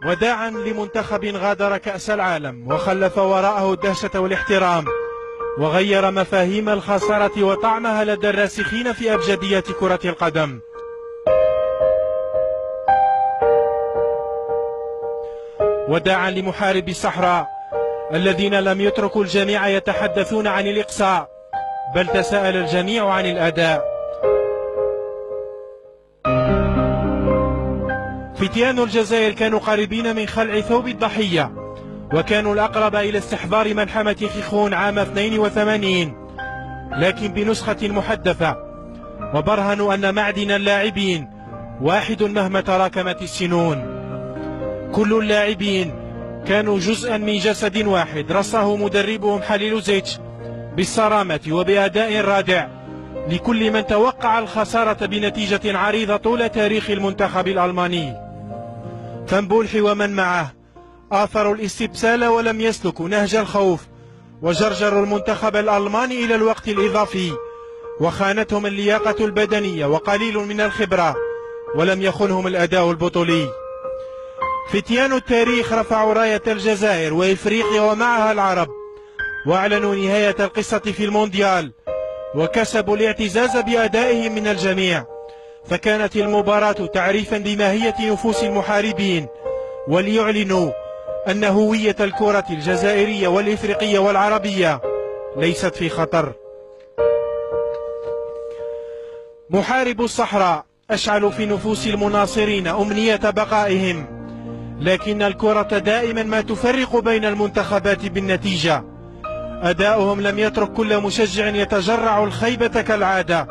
وداعا لمنتخب غادر كأس العالم وخلف وراءه الدهشة والاحترام، وغير مفاهيم الخسارة وطعمها لدى الراسخين في أبجدية كرة القدم. وداعا لمحاربي الصحراء الذين لم يتركوا الجميع يتحدثون عن الإقصاء، بل تساءل الجميع عن الأداء. فتيان الجزائر كانوا قريبين من خلع ثوب الضحية، وكانوا الأقرب إلى استحضار ملحمة خيخون عام 82، لكن بنسخة محدثة، وبرهنوا أن معدن اللاعبين واحد مهما تراكمت السنون. كل اللاعبين كانوا جزءا من جسد واحد رصه مدربهم حليل زيتش بالصرامة وبأداء رادع لكل من توقع الخسارة بنتيجة عريضة طول تاريخ المنتخب الألماني. فنبولحي ومن معه آثروا الاستبسال ولم يسلكوا نهج الخوف، وجرجروا المنتخب الألماني إلى الوقت الإضافي، وخانتهم اللياقة البدنية وقليل من الخبرة، ولم يخنهم الأداء البطولي. فتيان التاريخ رفعوا راية الجزائر وإفريقيا ومعها العرب، وأعلنوا نهاية القصة في المونديال، وكسبوا الاعتزاز بأدائهم من الجميع. فكانت المباراة تعريفا بماهية نفوس المحاربين، وليعلنوا أن هوية الكرة الجزائرية والإفريقية والعربية ليست في خطر. محارب الصحراء أشعلوا في نفوس المناصرين أمنية بقائهم، لكن الكرة دائما ما تفرق بين المنتخبات بالنتيجة. أداؤهم لم يترك كل مشجع يتجرع الخيبة كالعادة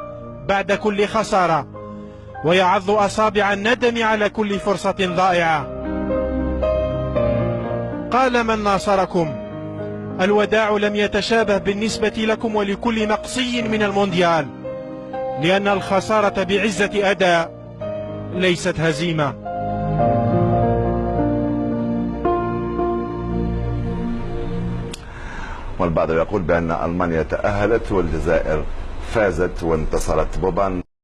بعد كل خسارة، ويعض أصابع الندم على كل فرصة ضائعة. قال من ناصركم: الوداع لم يتشابه بالنسبة لكم ولكل مقصي من المونديال، لأن الخسارة بعزة أداء ليست هزيمة. والبعض يقول بأن ألمانيا تأهلت والجزائر فازت وانتصرت. بوبان